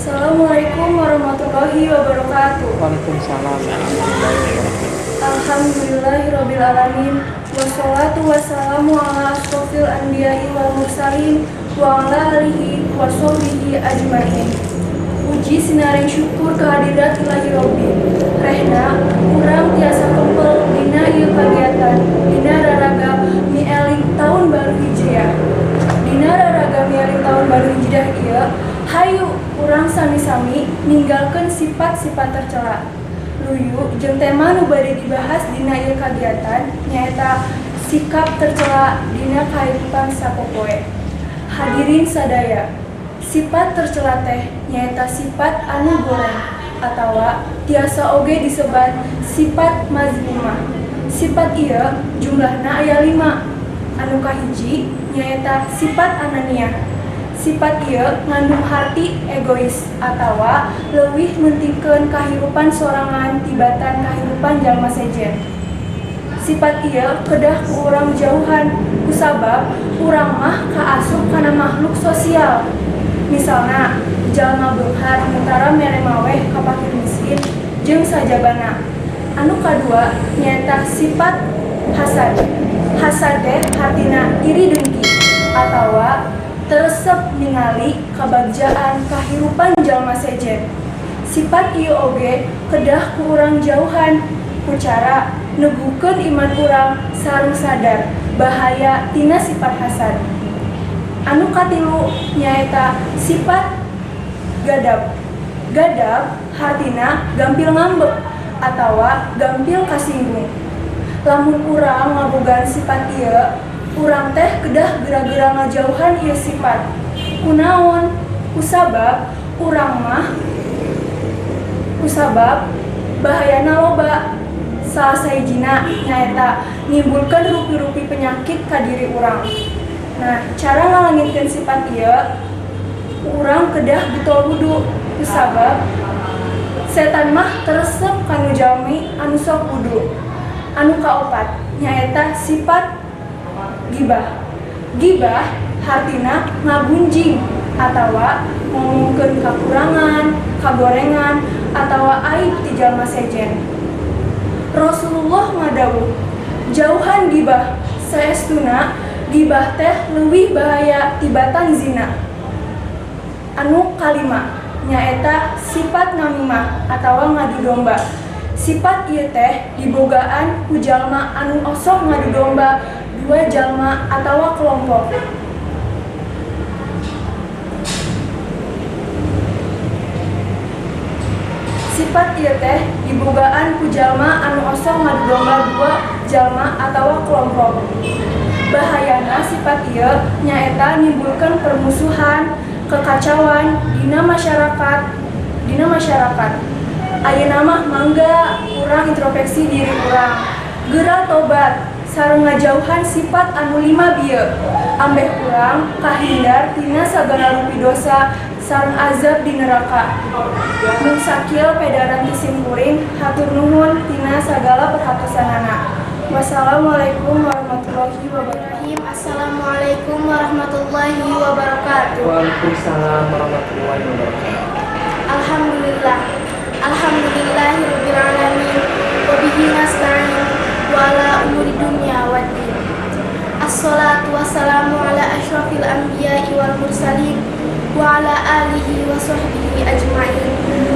Assalamualaikum warahmatullahi wabarakatuh. Waalaikumsalam warahmatullahi wabarakatuh. Alhamdulillahirrabbilalamin. Wassalatu wassalamu ala asrofil anbiya'i wal mursalin wa ala alihi wa sahbihi ajmain. Puji sinaring syukur kehadirat ilahi Rabbi. Rehna urang tiasa kempel dina ieu kagiatan dina raraga mieling tahun baru Hijriah. Dina raraga mieling tahun baru Hijriah ieu hayu urang sami-sami ninggalkeun sifat-sifat tercela. Luyu jeung tema nu bade dibahas dina ieu kagiatan nyaeta sikap tercela dina kahirupan sapopoe. Hadirin sadaya, sifat tercela teh nyaeta sifat anu goreng atawa tiasa oge disebat sifat mazmumah. Sifat ieu jumlahna aya 5. Anu kahiji nyaeta sifat ananiah. Sifat ieu ngandung harti egois atawa leuwih mentingkeun kahirupan sorangan tibatan kahirupan jalma sejen. Sifat ieu kedah ku urang jauhan kusabab urang mah kaasup kana makhluk sosial. Misalna jalma beunghar mentara mere maweh ka fakir miskin jeung sajabana. Anu kadua nyaeta sifat hasad. Hasad teh hartina iri dengki atawa teresep ningali kabagjaan kahirupan jalma sejen. Sifat ieu oge kedah ku urang jauhan ku cara negukeun iman urang sareng sadar bahaya tina sifat hasad. Anu katilu nyaeta sifat gadab. Gadab hartina gampil ngambek atawa gampil kasinggung. Lamun urang ngabogaan sifat ieu urang teh kedah geura-geura ngajauhan ieu sifat. Kunaon? Kusabab urang mah bahayana loba. Salah sahijina nyaeta nimbulkeun rupi-rupi penyakit ka diri urang. Nah, cara ngalangitkeun sifat ieu urang kedah bitol wudu. Kusabab setan mah teresep kanu jalmi anu sok wudu. Anu kaopat nyaeta sifat gibah. Gibah hartina ngagunjing atawa ngomongkeun kakurangan, kagorengan atawa aib ti jalma sejen. Rasulullah ngadawuh, jauhan gibah, saestuna gibah teh leuwih bahaya tibatan zina. Anu kalima nyaeta sifat namimah atawa ngadu domba. Sifat ieu teh dibogaan ku jalma anu osok ngadu domba dua jalma atawa kelompok. Sifat ieu teh dibogaan ku jalma anu osok ngadu domba dua jalma atawa kelompok. Bahayana sifat ieu nyaeta nimbulkeun permusuhan, kekacauan dina masyarakat. Ayeuna mah mangga urang introspeksi diri urang, geura tobat sareng ngajauhan sifat anu 5 bieu. Ambeh urang kahindar tina sagala rupi dosa sareng azab di neraka. Mun sakil pedaran kisimkuring hatur nuhun tina sagala perhatosanana. Wassalamualaikum warahmatullahi wabarakatuh. Assalamualaikum warahmatullahi wabarakatuh. Waalaikumsalam warahmatullahi wabarakatuh. Alhamdulillahirabbil alamin wa bihi nasta'in wa ala umuri dunya waddin. Assalatu wassalamu ala asyrafil anbiya'i wal mursalin wa ala alihi wa sahbihi ajmain.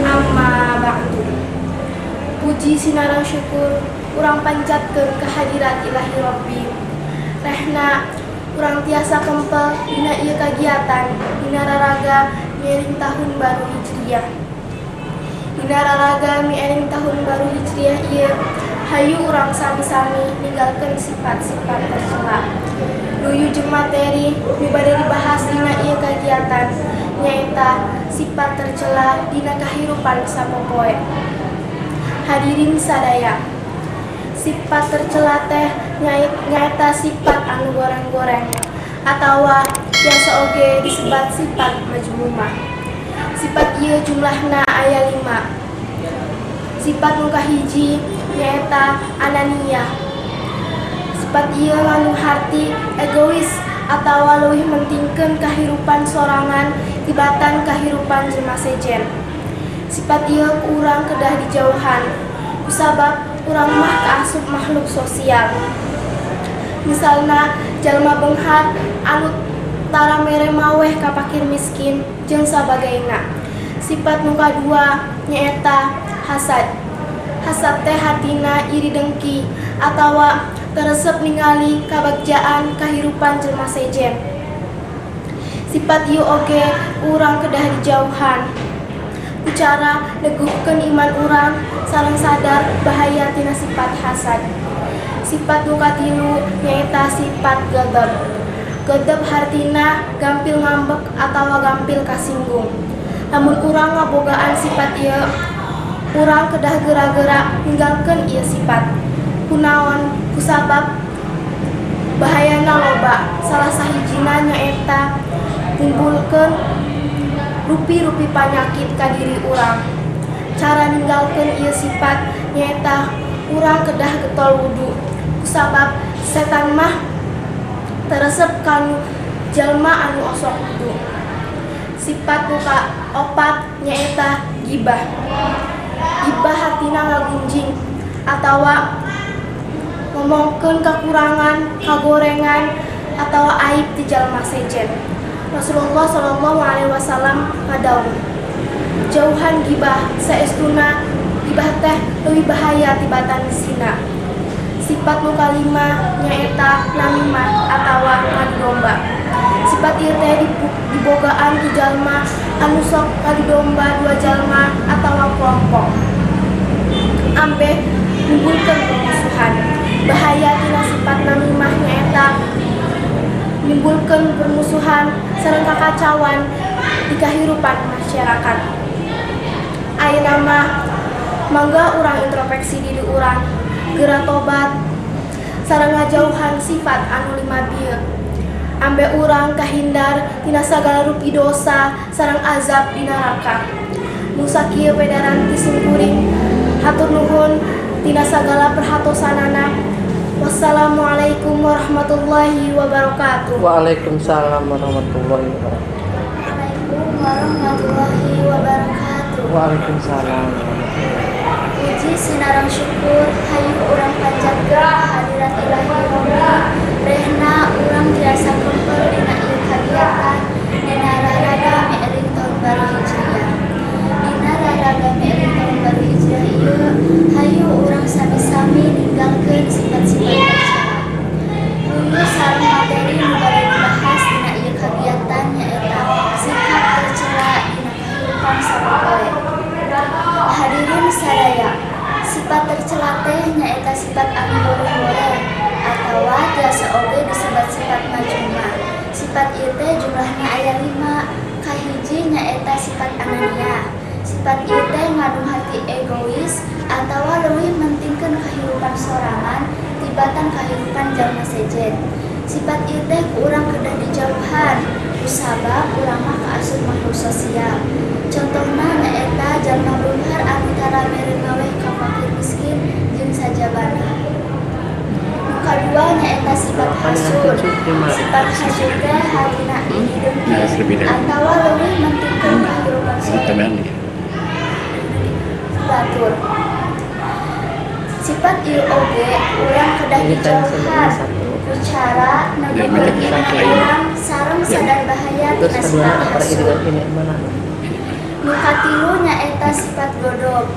Amma ba'du. Puji sinarang syukur urang panjatkeun kehadirat ilahi Rabbi. Rehna urang tiasa kempel dina ieu kagiatan dina raraga mieling tahun baru Hijriah. Dina raraga mieling tahun baru Hijriah ieu hayu urang sami-sami ninggalkeun sifat-sifat tercela. Luyu jeung materi nu bade dibahas dina ieu kagiatan nyaeta sifat tercela dina kahirupan sapopoe. Hadirin sadaya, sifat tercela teh nyaeta sifat anu goreng-goreng atawa biasa oge disebat sifat majmumah. Sifat ieu jumlahna aya 5. Sifat nu kahiji nyaeta ananiah. Sifat ieu ngandung harti egois atawa leuwih mentingkeun kahirupan sorangan tibatan kahirupan jelema sejen. Sifat ieu ku urang kedah dijauhan kusabab urang mah kaasup makhluk sosial. Misalna jalma beunghar anu tara mere maweh ka fakir miskin jeung sabagayna. Sifat nu kadua nyaeta hasad. Hasad teh hatina iri dengki atawa teresep ningali kabagjaan kahirupan jelema sejen. Sifat ieu oge urang kedah dijauhan ku cara neguhkeun iman urang sareng sadar bahaya tina sifat hasad. Sifat nu katilu nyaeta sifat gadab. Gadab hartina gampil ngambek atawa gampil kasinggung. Namun urang ngabogaan sifat ieu, urang kedah geura-geura ninggalkeun ieu sifat. Kunaon? Kusabab bahayana loba. Salah sahijina nyaeta timbulkeun rupi-rupi panyakit ka diri urang. Cara ninggalkeun ieu sifat nyaeta urang kedah getol wudu. Kusabab setan mah teresep kanu jalma anu osok wudu. Sifat nu kaopat nyaeta gibah. Gibah hatina ngagunjing atawa ngomongkeun kakurangan, kagorengan atawa aib ti jalma sejen. Rasulullah sallallahu alaihi wasallam ngadawuh, jauhan gibah saestuna gibah teh leuwih bahaya tibatan zina. Sifat nu kalima nyaeta namimah atawa ngadu domba. Sifat ieu teh dibogaan ku jalma anu sok ngadu domba dua jalma atawa kelompok. Ambeh nimbulkeun permusuhan. Bahaya tina sifat namimah nyaeta nimbulkeun permusuhan sareng kakacauan di kahirupan masyarakat. Ayeuna mah mangga urang introspeksi diri urang, geura tobat sareng ngajauhan sifat anu lima bieu. Ambe urang kahindar tina sagala rupi dosa sareng azab di neraka. Nu sakieu pedaran ti sungkuring. Hatur nuhun tina sagala perhatosanana. Wassalamualaikum warahmatullahi wabarakatuh. Waalaikumsalam warahmatullahi wabarakatuh. Waalaikumsalam warahmatullahi wabarakatuh. Waalaikumsalam. Puji sinarang syukur hayu urang panjatkeun hadirat Ilahi Rabbi. Rehna urang tiasa kempel dina ieu kagiatan dina raraga mi'ring taun baru Hijriah. Dina raraga mi'ring taun baru Hijriah ieu hayu urang sami-sami ninggalkeun sifat-sifat tercela. Lulus sareng materi nu bade dibahas dina ieu kagiatan nyaeta sikap tercela dina kahirupan sapopoe. Hadirin sadaya, sifat tercela teh nyaeta sifat anu boleh-boleh atawa tiasa oge disebut sifat majmuma. Sifat ieu teh jumlahna aya 5. Kahiji nyaeta sifat anania. Sifat ieu teh ngandung hati egois atawa leuwih mentingkeun kahirupan sorangan tibatan kahirupan jalma sejen. Sifat ieu teh ku urang kedah dijauhan kusabab urang mah kaasup makhluk sosial. Contohna nyaeta jalma beunghar anu tara mere maweh ka fakir miskin jeung sajabana. Nu kadua nyaeta sifat hasud. Sifat hasud teh hatina iri dengki atawa leuwih mentingkeun kahirupan sorangan. Batur. Sifat ieu oge urang kedah dijauhan ku cara neguhkeun urang sareng sadar bahaya tina sifat hasud. Nu katilu nyaeta sifat godog.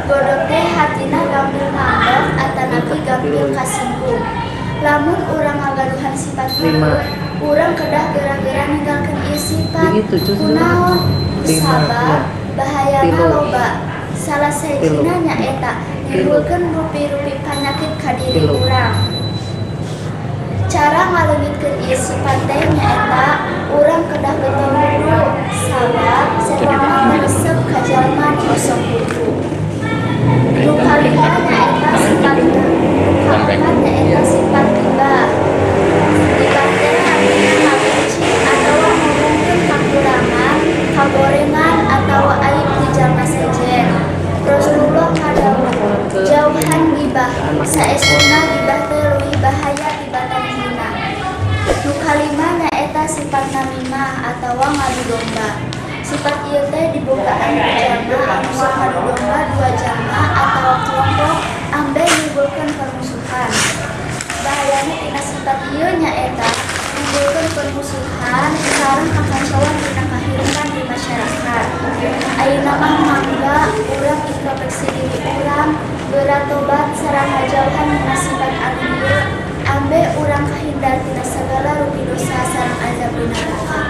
Godog teh hatina gampil ngambek atanapi gampil kasinggung. Lamun urang ngagaduhan sifat godog, urang kedah geura-geura ninggalkeun ieu sifat. Kunaon? Kusabab bahayana loba. Salah sahijina nyaeta nimbulkeun rupi-rupi panyakit ka diri urang. Cara ngaleungitkeun ieu sifat teh nyaeta urang kedah getol wudu sabab setan teresep ka jalma nu osok wudu. Nu kalima nyaeta sifat nyaeta sifat riba. Riba teh artina ngabenci atawa ngomongkeun kakurangan, kagorengan atawa aib di jalma sejen. Rasulullah kadawuh, jauhan gibah, saestuna gibah teh leuwih bahaya tibatan zina. Nu kalima nyaeta sifat namimah atawa ngadu domba. eta menimbulkeun permusuhan sareng kekacauan dina kahirupan di masyarakat. Ayeuna mah mangga urang introspeksi diri urang, beura tobat sareng ngajauhan dina sifat anu ieu, ambe urang kahindar tina sagala rugi dosa sareng azab di neraka.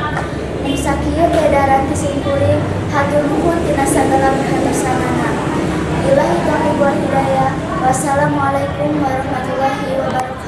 Mun sakieu edaran ti simkuring, hatur nuhun tina sagala perhatosanana. Billahi taufiq wal hidayah. Wassalamualaikum warahmatullahi wabarakatuh.